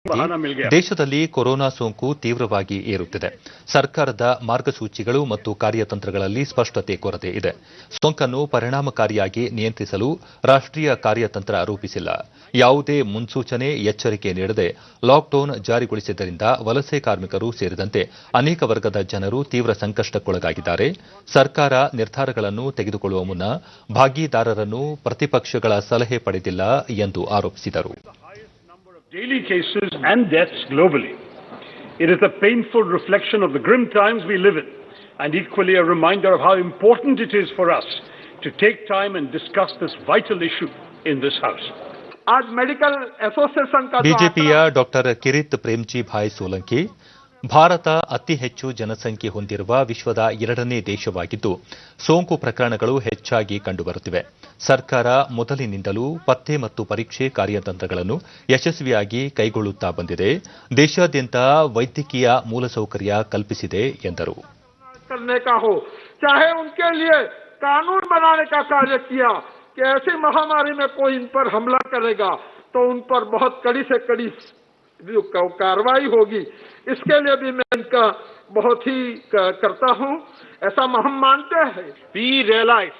बहाना मिल गया। ದೇಶದಲ್ಲಿ ಕೊರೋನಾ ಸೋಂಕು ತೀವ್ರವಾಗಿ ಏರುತ್ತಿದೆ. ಸರ್ಕಾರದ ಮಾರ್ಗಸೂಚಿಗಳು ಮತ್ತು ಕಾರ್ಯತಂತ್ರಗಳಲ್ಲಿ ಸ್ಪಷ್ಟತೆ ಕೊರತೆ ಇದೆ. ಸೋಂಕನ್ನು ಪರಿಣಾಮಕಾರಿಯಾಗಿ ನಿಯಂತ್ರಿಸಲು ರಾಷ್ಟ್ರೀಯ ಕಾರ್ಯತಂತ್ರ ರೂಪಿಸಿಲ್ಲ. ಯಾವುದೇ ಮುನ್ಸೂಚನೆ, ಎಚ್ಚರಿಕೆ ನೀಡದೆ ಲಾಕ್ಡೌನ್ ಜಾರಿಗೊಳಿಸಿದ್ದರಿಂದ ವಲಸೆ ಕಾರ್ಮಿಕರು ಸೇರಿದಂತೆ ಅನೇಕ ವರ್ಗದ ಜನರು ತೀವ್ರ ಸಂಕಷ್ಟಕ್ಕೊಳಗಾಗಿದ್ದಾರೆ. ಸರ್ಕಾರ ನಿರ್ಧಾರಗಳನ್ನು ತೆಗೆದುಕೊಳ್ಳುವ ಮುನ್ನ ಭಾಗಿದಾರರನ್ನು ಪ್ರತಿಪಕ್ಷಗಳ ಸಲಹೆ ಪಡೆದಿಲ್ಲ ಎಂದು ಆರೋಪಿಸಿದರು. Daily cases and deaths globally. It is a painful reflection of the grim times we live in, and equally a reminder of how important it is for us to take time and discuss this vital issue in this House. आज medical association का ಬಿಜೆಪಿಯ doctor Kirit Premji Bhai Solanki, Bharat ಅತಿ ಹೆಚ್ಚು ಜನಸಂಖ್ಯೆ ಹೊಂದಿರುವ ವಿಶ್ವದ 2ನೇ ದೇಶವಾಗಿದ್ದು, ಸೋಂಕು ಪ್ರಕರಣಗಳು ಹೆಚ್ಚಾಗಿ ಕಂಡುಬರುತ್ತಿವೆ. ಸರ್ಕಾರ ಮೊದಲಿನಿಂದಲೂ ಪತ್ತೆ ಮತ್ತು ಪರೀಕ್ಷೆ ಕಾರ್ಯತಂತ್ರಗಳನ್ನು ಯಶಸ್ವಿಯಾಗಿ ಕೈಗೊಳ್ಳುತ್ತಾ ಬಂದಿದೆ. ದೇಶಾದ್ಯಂತ ವೈದ್ಯಕೀಯ ಮೂಲಸೌಕರ್ಯ ಕಲ್ಪಿಸಿದೆ ಎಂದರು. करने का हो, चाहे उनके लिए कानून बनाने का कार्य किया कि ऐसी महामारी में कोई इन पर हमला करेगा तो उन पर बहुत कड़ी से कड़ी कार्रवाई होगी। इसके लिए भी मैं इनका बहुत ही करता हूं, ऐसा हम मानते हैं। We realize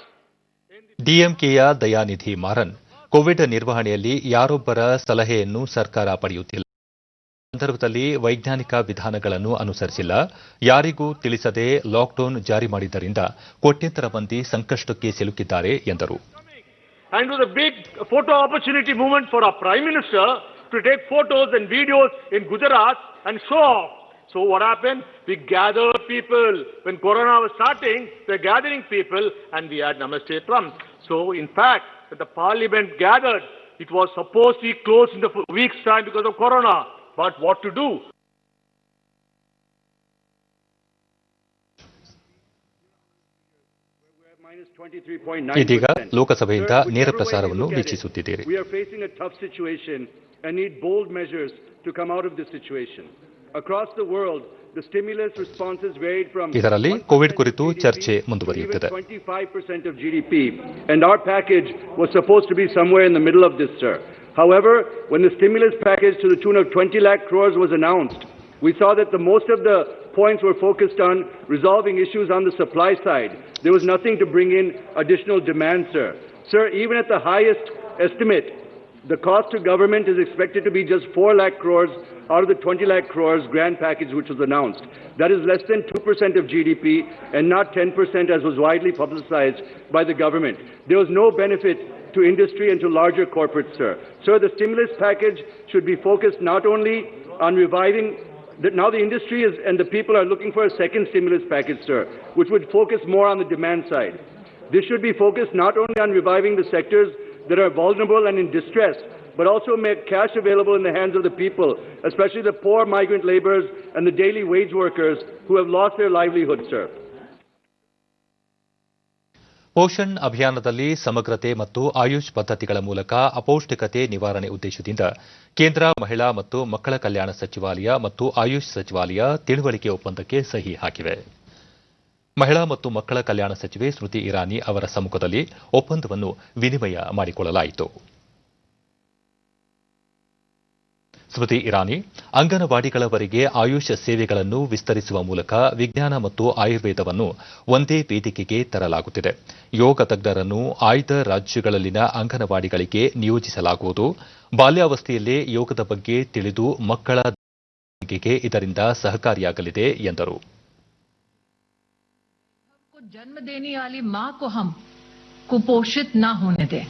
ಡಿಎಂಕೆಯ ದಯಾನಿಧಿ ಮಾರನ್, ಕೋವಿಡ್ ನಿರ್ವಹಣೆಯಲ್ಲಿ ಯಾರೊಬ್ಬರ ಸಲಹೆಯನ್ನು ಸರ್ಕಾರ ಪಡೆಯುತ್ತಿಲ್ಲ. ಸಂದರ್ಭದಲ್ಲಿ ವೈಜ್ಞಾನಿಕ ವಿಧಾನಗಳನ್ನು ಅನುಸರಿಸಿಲ್ಲ. ಯಾರಿಗೂ ತಿಳಿಸದೆ ಲಾಕ್ಡೌನ್ ಜಾರಿ ಮಾಡಿದ್ದರಿಂದ ಕೋಟ್ಯಂತರ ಮಂದಿ ಸಂಕಷ್ಟಕ್ಕೆ ಸಿಲುಕಿದ್ದಾರೆ ಎಂದರು. and it was a big photo opportunity movement for our Prime Minister to take photos and videos in Gujarat and show off. So what happened? We gathered people. When Corona was starting, we were gathering people and we had Namaste Trump. So in fact, when the Parliament gathered, it was supposed to be closed in the week's time because of Corona. But what to do? ಇದೀಗ ಲೋಕಸಭೆಯಿಂದ ನೇರ ಪ್ರಸಾರವನ್ನು ವೀಕ್ಷಿಸುತ್ತಿದ್ದೀರಿ. We are facing a tough situation and need bold measures to come out of this situation. Across the world, the stimulus responses varied from ಇದರಲ್ಲಿ Covid ಕುರಿತು ಚರ್ಚೆ ಮುಂದುವರಿಯುತ್ತದೆ. 25% of GDP, and our package was supposed to be somewhere in the middle of this, sir. However, when the stimulus package to the tune of 20 lakh crores was announced, we saw that the most of the points were focused on resolving issues on the supply side. There was nothing to bring in additional demand, sir. Sir, even at the highest estimate, the cost to government is expected to be just 4 lakh crores out of the 20 lakh crores grand package which was announced. That is less than 2% of GDP and not 10% as was widely publicized by the government. There was no benefit to industry and to larger corporates, sir. Sir, the stimulus package should be focused not only on reviving now the industry is and the people are looking for a second stimulus package, sir, which would focus more on the demand side. This should be focused not only on reviving the sectors that are vulnerable and in distress, but also make cash available in the hands of the people, especially the poor migrant laborers and the daily wage workers who have lost their livelihood, sir. Poshan ಅಭಿಯಾನದಲ್ಲಿ ಸಮಗ್ರತೆ ಮತ್ತು ಆಯುಷ್ ಪದ್ಧತಿಗಳ ಮೂಲಕ ಅಪೌಷ್ಟಿಕತೆ ನಿವಾರಣೆ ಉದ್ದೇಶದಿಂದ ಕೇಂದ್ರ ಮಹಿಳಾ ಮತ್ತು ಮಕ್ಕಳ ಕಲ್ಯಾಣ ಸಚಿವಾಲಯ ಮತ್ತು ಆಯುಷ್ ಸಚಿವಾಲಯ ತಿಳುವಳಿಕೆ ಒಪ್ಪಂದಕ್ಕೆ ಸಹಿ ಹಾಕಿವೆ. ಮಹಿಳಾ ಮತ್ತು ಮಕ್ಕಳ ಕಲ್ಯಾಣ ಸಚಿವೆ ಸ್ಮೃತಿ ಇರಾನಿ ಅವರ ಸಮ್ಮುಖದಲ್ಲಿ ಒಪ್ಪಂದವನ್ನು ವಿನಿಮಯ ಮಾಡಿಕೊಳ್ಳಲಾಯಿತು. ಸ್ಮೃತಿ ಇರಾನಿ ಅಂಗನವಾಡಿಗಳವರೆಗೆ ಆಯುಷ್ ಸೇವೆಗಳನ್ನು ವಿಸ್ತರಿಸುವ ಮೂಲಕ ವಿಜ್ಞಾನ ಮತ್ತು ಆಯುರ್ವೇದವನ್ನು ಒಂದೇ ವೇದಿಕೆಗೆ ತರಲಾಗುತ್ತಿದೆ. ಯೋಗ ತಜ್ಞರನ್ನು ಆಯ್ದ ರಾಜ್ಯಗಳಲ್ಲಿನ ಅಂಗನವಾಡಿಗಳಿಗೆ ನಿಯೋಜಿಸಲಾಗುವುದು. ಬಾಲ್ಯಾವಸ್ಥೆಯಲ್ಲೇ ಯೋಗದ ಬಗ್ಗೆ ತಿಳಿದು ಮಕ್ಕಳ ಬೆಳವಣಿಗೆಗೆ ಇದರಿಂದ ಸಹಕಾರಿಯಾಗಲಿದೆ ಎಂದರು. जन्म देने वाली मां को हम कुपोषित न होने दें,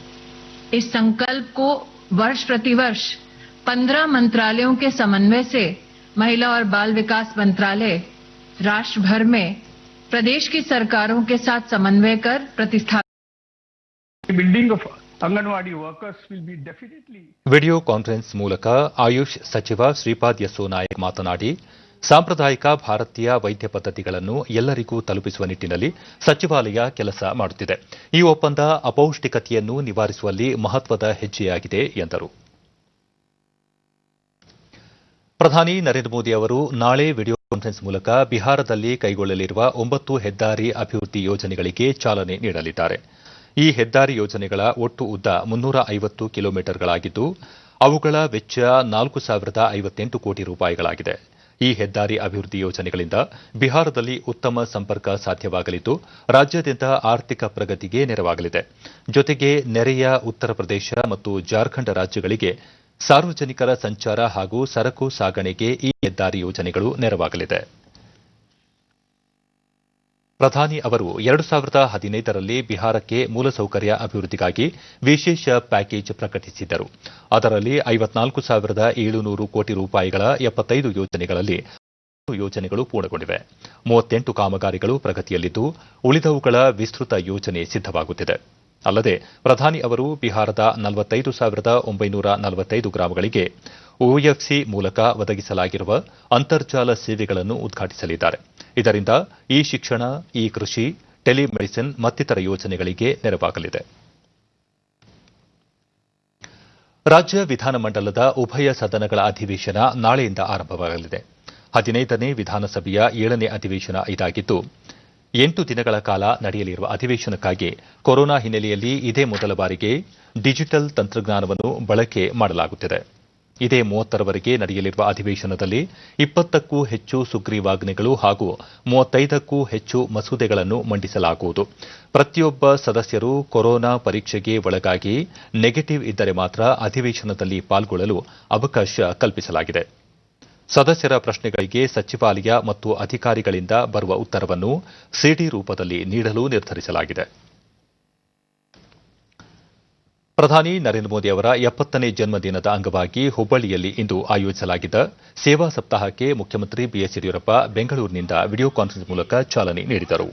इस संकल्प को वर्ष प्रतिवर्ष 15 मंत्रालयों के समन्वय से महिला और बाल विकास मंत्रालय राष्ट्र भर में प्रदेश की सरकारों के साथ समन्वय कर प्रतिस्थापित building of anganwadi workers will be definitely. Video conference ಮೂಲಕ ಆಯುಷ್ ಸಚಿವ ಶ್ರೀಪಾದ್ ಯೆಸ್ಸೋ ನಾಯಕ್ ಮಾತನಾಡಿ, ಸಾಂಪ್ರದಾಯಿಕ ಭಾರತೀಯ ವೈದ್ಯ ಪದ್ಧತಿಗಳನ್ನು ಎಲ್ಲರಿಗೂ ತಲುಪಿಸುವ ನಿಟ್ಟಿನಲ್ಲಿ ಸಚಿವಾಲಯ ಕೆಲಸ ಮಾಡುತ್ತಿದೆ. ಈ ಒಪ್ಪಂದ ಅಪೌಷ್ಟಿಕತೆಯನ್ನು ನಿವಾರಿಸುವಲ್ಲಿ ಮಹತ್ವದ ಹೆಜ್ಜೆಯಾಗಿದೆ ಎಂದರು. ಪ್ರಧಾನಿ ನರೇಂದ್ರ ಮೋದಿ ಅವರು ನಾಳೆ ವಿಡಿಯೋ ಕಾನ್ಫರೆನ್ಸ್ ಮೂಲಕ ಬಿಹಾರದಲ್ಲಿ ಕೈಗೊಳ್ಳಲಿರುವ 9 ಹೆದ್ದಾರಿ ಅಭಿವೃದ್ಧಿ ಯೋಜನೆಗಳಿಗೆ ಚಾಲನೆ ನೀಡಲಿದ್ದಾರೆ. ಈ ಹೆದ್ದಾರಿ ಯೋಜನೆಗಳ ಒಟ್ಟು ಉದ್ದ 350 ಕಿಲೋಮೀಟರ್ಗಳಾಗಿದ್ದು ಅವುಗಳ ವೆಚ್ಚ 4,058 ಕೋಟಿ ರೂಪಾಯಿಗಳಾಗಿದೆ. ಈ ಹೆದ್ದಾರಿ ಅಭಿವೃದ್ಧಿ ಯೋಜನೆಗಳಿಂದ ಬಿಹಾರದಲ್ಲಿ ಉತ್ತಮ ಸಂಪರ್ಕ ಸಾಧ್ಯವಾಗಲಿದ್ದು ರಾಜ್ಯಾದ್ಯಂತ ಆರ್ಥಿಕ ಪ್ರಗತಿಗೆ ನೆರವಾಗಲಿದೆ. ಜೊತೆಗೆ ನೆರೆಯ ಉತ್ತರ ಪ್ರದೇಶ ಮತ್ತು ಜಾರ್ಖಂಡ್ ರಾಜ್ಯಗಳಿಗೆ ಸಾರ್ವಜನಿಕರ ಸಂಚಾರ ಹಾಗೂ ಸರಕು ಸಾಗಣೆಗೆ ಈ ಹೆದ್ದಾರಿ ಯೋಜನೆಗಳು ನೆರವಾಗಲಿದೆ. ಪ್ರಧಾನಿ ಅವರು 2015ರಲ್ಲಿ ಬಿಹಾರಕ್ಕೆ ಮೂಲಸೌಕರ್ಯ ಅಭಿವೃದ್ಧಿಗಾಗಿ ವಿಶೇಷ ಪ್ಯಾಕೇಜ್ ಪ್ರಕಟಿಸಿದ್ದರು. ಅದರಲ್ಲಿ 54,700 ಕೋಟಿ ರೂಪಾಯಿಗಳ 75 ಯೋಜನೆಗಳಲ್ಲಿ 6 ಯೋಜನೆಗಳು ಪೂರ್ಣಗೊಂಡಿವೆ. 38 ಕಾಮಗಾರಿಗಳು ಪ್ರಗತಿಯಲ್ಲಿದ್ದು ಉಳಿದವುಗಳ ವಿಸ್ತೃತ ಯೋಜನೆ ಸಿದ್ದವಾಗುತ್ತಿದೆ. ಅಲ್ಲದೆ ಪ್ರಧಾನಿ ಅವರು ಬಿಹಾರದ 45,945 ಗ್ರಾಮಗಳಿಗೆ ಒಎಫ್ಸಿ ಮೂಲಕ ಒದಗಿಸಲಾಗಿರುವ ಅಂತರ್ಜಾಲ ಸೇವೆಗಳನ್ನು ಉದ್ಘಾಟಿಸಲಿದ್ದಾರೆ. ಇದರಿಂದ ಇ ಶಿಕ್ಷಣ, ಇ ಕೃಷಿ, ಟೆಲಿಮೆಡಿಸಿನ್ ಮತ್ತಿತರ ಯೋಜನೆಗಳಿಗೆ ನೆರವಾಗಲಿದೆ. ರಾಜ್ಯ ವಿಧಾನಮಂಡಲದ ಉಭಯ ಸದನಗಳ ಅಧಿವೇಶನ ನಾಳೆಯಿಂದ ಆರಂಭವಾಗಲಿದೆ. 15ನೇ ವಿಧಾನಸಭೆಯ 7ನೇ ಅಧಿವೇಶನ ಇದಾಗಿದ್ದು 8 ದಿನಗಳ ಕಾಲ ನಡೆಯಲಿರುವ ಅಧಿವೇಶನಕ್ಕಾಗಿ ಕೊರೋನಾ ಹಿನ್ನೆಲೆಯಲ್ಲಿ ಇದೇ ಮೊದಲ ಬಾರಿಗೆ ಡಿಜಿಟಲ್ ತಂತ್ರಜ್ಞಾನವನ್ನು ಬಳಕೆ ಮಾಡಲಾಗುತ್ತಿದೆ. ಇದೇ 30ರವರೆಗೆ ನಡೆಯಲಿರುವ ಅಧಿವೇಶನದಲ್ಲಿ 20ಕ್ಕೂ ಹೆಚ್ಚು ಸುಗ್ರೀವಾಜ್ಞೆಗಳು ಹಾಗೂ 35ಕ್ಕೂ ಹೆಚ್ಚು ಮಸೂದೆಗಳನ್ನು ಮಂಡಿಸಲಾಗುವುದು. ಪ್ರತಿಯೊಬ್ಬ ಸದಸ್ಯರು ಕೊರೋನಾ ಪರೀಕ್ಷೆಗೆ ಒಳಗಾಗಿ ನೆಗೆಟಿವ್ ಇದ್ದರೆ ಮಾತ್ರ ಅಧಿವೇಶನದಲ್ಲಿ ಪಾಲ್ಗೊಳ್ಳಲು ಅವಕಾಶ ಕಲ್ಪಿಸಲಾಗಿದೆ. ಸದಸ್ಯರ ಪ್ರಶ್ನೆಗಳಿಗೆ ಸಚಿವಾಲಯ ಮತ್ತು ಅಧಿಕಾರಿಗಳಿಂದ ಬರುವ ಉತ್ತರವನ್ನು ಸಿಡಿ ರೂಪದಲ್ಲಿ ನೀಡಲು ನಿರ್ಧರಿಸಲಾಗಿದೆ. ಪ್ರಧಾನಿ ನರೇಂದ್ರ ಮೋದಿ ಅವರ 70ನೇ ಜನ್ಮದಿನದ ಅಂಗವಾಗಿ ಹುಬ್ಬಳ್ಳಿಯಲ್ಲಿ ಇಂದು ಆಯೋಜಿಸಲಾಗಿದ್ದ ಸೇವಾ ಸಪ್ತಾಹಕ್ಕೆ ಮುಖ್ಯಮಂತ್ರಿ ಬಿಎಸ್ ಯಡಿಯೂರಪ್ಪ ಬೆಂಗಳೂರಿನಿಂದ ವಿಡಿಯೋ ಕಾನ್ಫರೆನ್ಸ್ ಮೂಲಕ ಚಾಲನೆ ನೀಡಿದರು.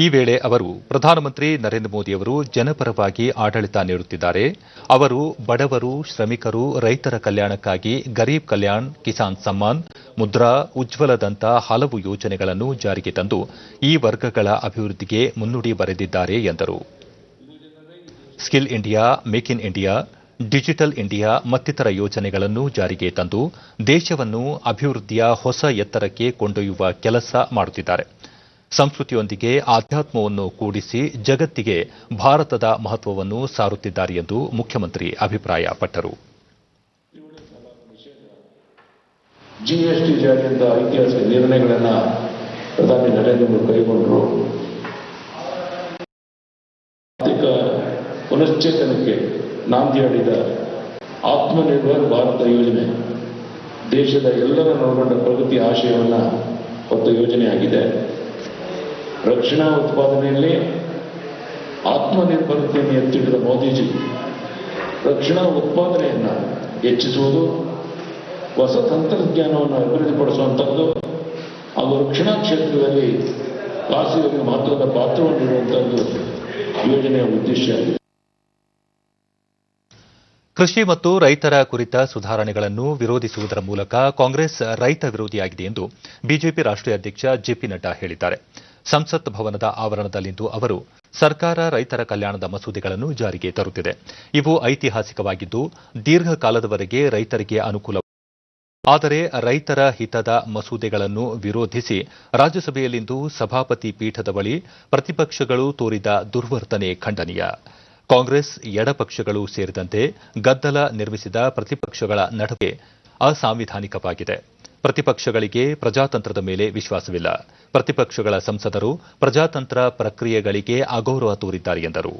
ಈ ವೇಳೆ ಅವರು ಪ್ರಧಾನಮಂತ್ರಿ ನರೇಂದ್ರ ಮೋದಿ ಅವರು ಜನಪರವಾಗಿ ಆಡಳಿತ ನೀಡುತ್ತಿದ್ದಾರೆ. ಅವರು ಬಡವರು, ಶ್ರಮಿಕರು, ರೈತರ ಕಲ್ಯಾಣಕ್ಕಾಗಿ ಗರೀಬ್ ಕಲ್ಯಾಣ್, ಕಿಸಾನ್ ಸಮ್ಮಾನ್, ಮುದ್ರಾ, ಉಜ್ವಲದಂಥ ಹಲವು ಯೋಜನೆಗಳನ್ನು ಜಾರಿಗೆ ತಂದು ಈ ವರ್ಗಗಳ ಅಭಿವೃದ್ಧಿಗೆ ಮುನ್ನುಡಿ ಬರೆದಿದ್ದಾರೆ ಎಂದರು. Skill India, make in India, digital India ಮತ್ತಿತರ ಯೋಜನೆಗಳನ್ನು ಜಾರಿಗೆ ತಂದು ದೇಶವನ್ನು ಅಭಿವೃದ್ಧಿಯ ಹೊಸ ಎತ್ತರಕ್ಕೆ ಕೊಂಡೊಯ್ಯುವ ಕೆಲಸ ಮಾಡುತ್ತಿದ್ದಾರೆ. ಸಂಸ್ಕೃತಿಯೊಂದಿಗೆ ಆಧ್ಯಾತ್ಮವನ್ನು ಕೂಡಿಸಿ ಜಗತ್ತಿಗೆ ಭಾರತದ ಮಹತ್ವವನ್ನು ಸಾರುತ್ತಿದ್ದಾರೆ ಎಂದು ಮುಖ್ಯಮಂತ್ರಿ ಅಭಿಪ್ರಾಯಪಟ್ಟರು. ಜಿಎಸ್ಟಿ ಜಾರಿಯಂತಹ ಐತಿಹಾಸಿಕ ನಿರ್ಣಯಗಳನ್ನು ಪ್ರಧಾನಿ ನರೇಂದ್ರ ಮೋದಿ ಕೈಗೊಂಡರು. ಆರ್ಥಿಕ ಪುನಶ್ಚೇತನಕ್ಕೆ ನಾಂದಿ ಹಾಡಿದ ಆತ್ಮನಿರ್ಭರ್ ಭಾರತ ಯೋಜನೆ ದೇಶದ ಎಲ್ಲರನ್ನೊಳಗೊಂಡ ಪ್ರಗತಿ ಆಶಯವನ್ನು ಹೊತ್ತ ಯೋಜನೆಯಾಗಿದೆ. ರಕ್ಷಣಾ ಉತ್ಪಾದನೆಯಲ್ಲಿ ಆತ್ಮನಿರ್ಭರತೆಯನ್ನು ಎತ್ತಿಡಿದ ಮೋದಿಜಿ ರಕ್ಷಣಾ ಉತ್ಪಾದನೆಯನ್ನು ಹೆಚ್ಚಿಸುವುದು, ಹೊಸ ತಂತ್ರಜ್ಞಾನವನ್ನು ಅಭಿವೃದ್ಧಿಪಡಿಸುವಂಥದ್ದು ಹಾಗೂ ರಕ್ಷಣಾ ಕ್ಷೇತ್ರದಲ್ಲಿ ಖಾಸಗಿಯವರಿಗೆ ಮಹತ್ವದ ಪಾತ್ರವನ್ನು ನೀಡುವಂಥದ್ದು ಯೋಜನೆಯ ಉದ್ದೇಶ ಆಗಿದೆ. ಕೃಷಿ ಮತ್ತು ರೈತರ ಕುರಿತ ಸುಧಾರಣೆಗಳನ್ನು ವಿರೋಧಿಸುವುದರ ಮೂಲಕ ಕಾಂಗ್ರೆಸ್ ರೈತ ವಿರೋಧಿಯಾಗಿದೆ ಎಂದು ಬಿಜೆಪಿ ರಾಷ್ಟ್ರೀಯ ಅಧ್ಯಕ್ಷ ಜೆಪಿ ನಡ್ಡಾ ಹೇಳಿದ್ದಾರೆ. ಸಂಸತ್ ಭವನದ ಆವರಣದಲ್ಲಿಂದು ಅವರು ಸರ್ಕಾರ ರೈತರ ಕಲ್ಯಾಣದ ಮಸೂದೆಗಳನ್ನು ಜಾರಿಗೆ ತರುತ್ತಿದೆ. ಇವು ಐತಿಹಾಸಿಕವಾಗಿದ್ದು ದೀರ್ಘಕಾಲದವರೆಗೆ ರೈತರಿಗೆ ಅನುಕೂಲ. ಆದರೆ ರೈತರ ಹಿತದ ಮಸೂದೆಗಳನ್ನು ವಿರೋಧಿಸಿ ರಾಜ್ಯಸಭೆಯಲ್ಲಿಂದು ಸಭಾಪತಿ ಪೀಠದ ಬಳಿ ಪ್ರತಿಪಕ್ಷಗಳು ತೋರಿದ ದುರ್ವರ್ತನೆ ಖಂಡನೀಯ. ಕಾಂಗ್ರೆಸ್ ಎಡಪಕ್ಷಗಳು ಸೇರಿದಂತೆ ಗದ್ದಲ ನಿರ್ಮಿಸಿದ ಪ್ರತಿಪಕ್ಷಗಳ ನಡವಳಿಕೆ ಅಸಾಂವಿಧಾನಿಕವಾಗಿದೆ. ಪ್ರತಿಪಕ್ಷಗಳಿಗೆ ಪ್ರಜಾತಂತ್ರದ ಮೇಲೆ ವಿಶ್ವಾಸವಿಲ್ಲ. ಪ್ರತಿಪಕ್ಷಗಳ ಸಂಸದರು ಪ್ರಜಾತಂತ್ರ ಪ್ರಕ್ರಿಯೆಗಳಿಗೆ ಅಗೌರವ ತೋರಿದ್ದಾರೆ ಎಂದರು.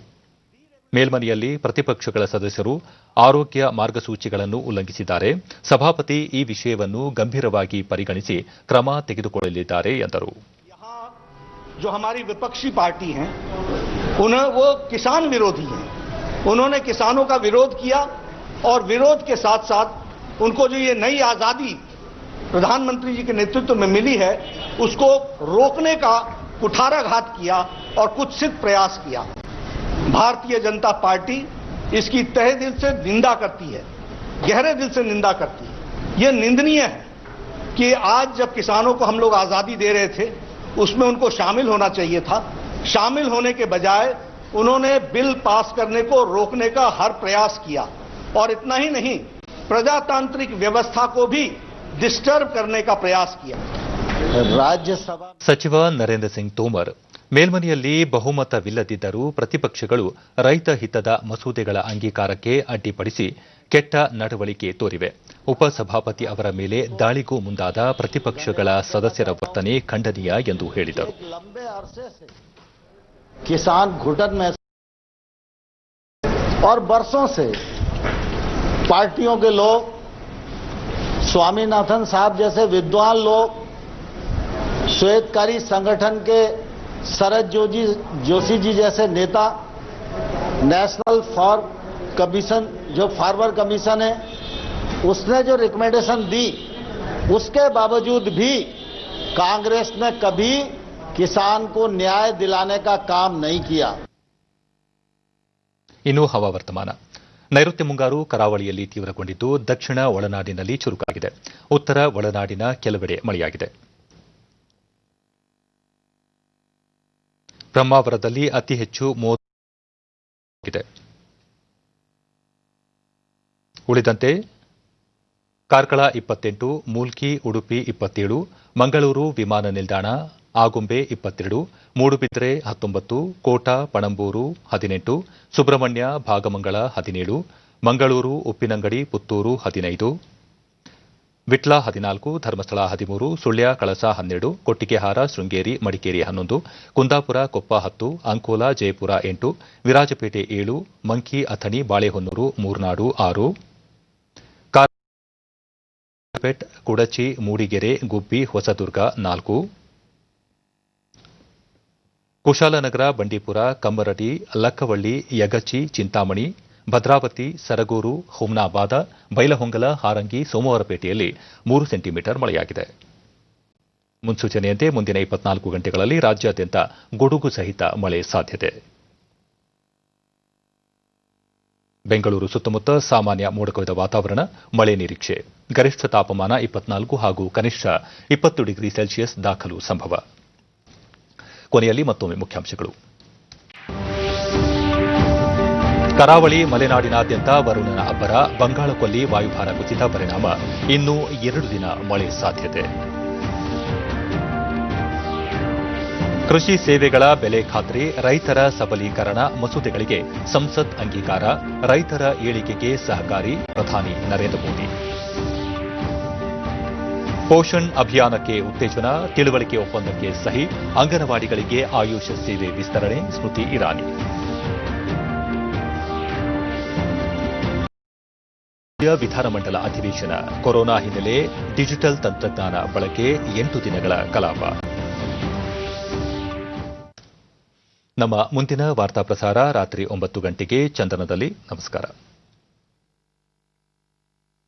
ಮೇಲ್ಮನೆಯಲ್ಲಿ ಪ್ರತಿಪಕ್ಷಗಳ ಸದಸ್ಯರು ಆರೋಗ್ಯ ಮಾರ್ಗಸೂಚಿಗಳನ್ನು ಉಲ್ಲಂಘಿಸಿದ್ದಾರೆ. ಸಭಾಪತಿ ಈ ವಿಷಯವನ್ನು ಗಂಭೀರವಾಗಿ ಪರಿಗಣಿಸಿ ಕ್ರಮ ತೆಗೆದುಕೊಳ್ಳಲಿದ್ದಾರೆ ಎಂದರು. जो हमारी विपक्षी पार्टी हैं वो किसान विरोधी हैं. उन्होंने किसानों का विरोध किया और विरोध के साथ साथ उनको जो ये नई आजादी प्रधानमंत्री जी के नेतृत्व में मिली है उसको रोकने का कुठाराघात किया और कुत्सित प्रयास किया. भारतीय जनता पार्टी इसकी तहे दिल से निंदा करती है, गहरे दिल से निंदा करती है. ये निंदनीय है कि आज जब किसानों को हम लोग आजादी दे रहे थे उसमें उनको शामिल होना चाहिए था. शामिल होने के बजाय उन्होंने बिल पास करने को रोकने का हर प्रयास किया और इतना ही नहीं प्रजातांत्रिक व्यवस्था को भी डिस्टर्ब करने का प्रयास किया. राज्यसभा ಸಚಿವ ನರೇಂದ್ರ ಸಿಂಗ್ ತೋಮರ್ ಮೇಲ್ಮನೆಯಲ್ಲಿ ಬಹುಮತವಿಲ್ಲದಿದ್ದರೂ ಪ್ರತಿಪಕ್ಷಗಳು ರೈತ ಹಿತದ ಮಸೂದೆಗಳ ಅಂಗೀಕಾರಕ್ಕೆ ಅಡ್ಡಿಪಡಿಸಿ ಕೆಟ್ಟ ನಡವಳಿಕೆ ತೋರಿವೆ. ಉಪಸಭಾಪತಿ ಅವರ ಮೇಲೆ ದಾಳಿಗೂ ಮುಂದಾದ ಪ್ರತಿಪಕ್ಷಗಳ ಸದಸ್ಯರ ವರ್ತನೆ ಖಂಡನೀಯ ಎಂದು ಹೇಳಿದರು. किसान घुटन में और बरसों से पार्टियों के लोग, स्वामीनाथन साहब जैसे विद्वान लोग, श्वेतकारी संगठन के शरद जोशी जी जैसे नेता, नेशनल फार्मर कमीशन है उसने जो रिकमेंडेशन दी उसके बावजूद भी कांग्रेस ने कभी किसान को न्याय दिलाने का काम नहीं किया. ಇನ್ನು ಹವಾವರ್ತಮಾನ. ನೈಋತ್ಯ ಮುಂಗಾರು ಕರಾವಳಿಯಲ್ಲಿ ತೀವ್ರಗೊಂಡಿದ್ದು ದಕ್ಷಿಣ ಒಳನಾಡಿನಲ್ಲಿ ಚುರುಕಾಗಿದೆ. ಉತ್ತರ ಒಳನಾಡಿನ ಕೆಲವೆಡೆ ಮಳೆಯಾಗಿದೆ. ಬ್ರಹ್ಮಾವರದಲ್ಲಿ ಅತಿ ಹೆಚ್ಚು 30 ಉಳಿದಂತೆ ಕಾರ್ಕಳ 28, ಮೂಲ್ಕಿ ಉಡುಪಿ 27, ಮಂಗಳೂರು ವಿಮಾನ ನಿಲ್ದಾಣ ಆಗುಂಬೆ 22, ಮೂಡುಬಿದ್ರೆ 19, ಕೋಟಾ ಪಣಂಬೂರು 18, ಸುಬ್ರಹ್ಮಣ್ಯ ಭಾಗಮಂಗಳ 17, ಮಂಗಳೂರು ಉಪ್ಪಿನಂಗಡಿ ಪುತ್ತೂರು 15, ವಿಟ್ಲ 14, ಧರ್ಮಸ್ಥಳ 13, ಸುಳ್ಯ ಕಳಸ 12, ಕೊಟ್ಟಿಗೆಹಾರ ಶೃಂಗೇರಿ ಮಡಿಕೇರಿ 11, ಕುಂದಾಪುರ ಕೊಪ್ಪ 10, ಅಂಕೋಲಾ ಜಯಪುರ 8, ವಿರಾಜಪೇಟೆ 7, ಮಂಕಿ ಅಥಣಿ ಬಾಳೆಹೊನ್ನೂರು ಮೂರ್ನಾಡು 6, ಪೇಟ್ ಕುಡಚಿ ಮೂಡಿಗೆರೆ ಗುಬ್ಬಿ ಹೊಸದುರ್ಗ 4, ಕುಶಾಲನಗರ ಬಂಡೀಪುರ ಕಮ್ಮರಡಿ ಲಕ್ಕವಳ್ಳಿ ಯಗಚಿ ಚಿಂತಾಮಣಿ ಭದ್ರಾವತಿ ಸರಗೂರು ಹುಮ್ನಾಬಾದ ಬೈಲಹೊಂಗಲ ಹಾರಂಗಿ ಸೋಮವಾರಪೇಟೆಯಲ್ಲಿ 3 ಸೆಂಟಿಮೀಟರ್ ಮಳೆಯಾಗಿದೆ. ಮುನ್ಸೂಚನೆಯಂತೆ ಮುಂದಿನ 24 ಗಂಟೆಗಳಲ್ಲಿ ರಾಜ್ಯಾದ್ಯಂತ ಗುಡುಗು ಸಹಿತ ಮಳೆ ಸಾಧ್ಯತೆ. ಬೆಂಗಳೂರು ಸುತ್ತಮುತ್ತ ಸಾಮಾನ್ಯ ಮೋಡಕವಿದ ವಾತಾವರಣ, ಮಳೆ ನಿರೀಕ್ಷೆ. ಗರಿಷ್ಠ ತಾಪಮಾನ 24 ಹಾಗೂ ಕನಿಷ್ಠ 20 ಡಿಗ್ರಿ ಸೆಲ್ಸಿಯಸ್ ದಾಖಲು ಸಂಭವ. ಕೊನೆಯಲ್ಲಿ ಮತ್ತೊಮ್ಮೆ ಮುಖ್ಯಾಂಶಗಳು. ಕರಾವಳಿ ಮಲೆನಾಡಿನಾದ್ಯಂತ ವರುಣನ ಅಬ್ಬರ, ಬಂಗಾಳಕೊಲ್ಲಿ ವಾಯುಭಾರ ಕುಸಿತ ಪರಿಣಾಮ ಇನ್ನೂ 2 ದಿನ ಮಳೆ ಸಾಧ್ಯತೆ. ಕೃಷಿ ಸೇವೆಗಳ ಬೆಲೆ ಖಾತ್ರಿ, ರೈತರ ಸಬಲೀಕರಣ ಮಸೂದೆಗಳಿಗೆ ಸಂಸತ್ ಅಂಗೀಕಾರ, ರೈತರ ಏಳಿಗೆಗೆ ಸಹಕಾರಿ, ಪ್ರಧಾನಿ ನರೇಂದ್ರ ಮೋದಿ. ಪೋಷಣ್ ಅಭಿಯಾನಕ್ಕೆ ಉತ್ತೇಜನ, ತಿಳುವಳಿಕೆ ಒಪ್ಪಂದಕ್ಕೆ ಸಹಿ, ಅಂಗನವಾಡಿಗಳಿಗೆ ಆಯುಷ್ ಸೇವೆ ವಿಸ್ತರಣೆ, ಸ್ಮೃತಿ ಇರಾನಿ. ವಿಧಾನಮಂಡಲ ಅಧಿವೇಶನ, ಕೊರೋನಾ ಹಿನ್ನೆಲೆ ಡಿಜಿಟಲ್ ತಂತ್ರಜ್ಞಾನ ಬಳಕೆ, 8 ದಿನಗಳ ಕಲಾಪ. ನಮ್ಮ ಮುಂದಿನ ವಾರ್ತಾ ಪ್ರಸಾರ ರಾತ್ರಿ 9 ಗಂಟೆಗೆ ಚಂದನದಲ್ಲಿ. ನಮಸ್ಕಾರ.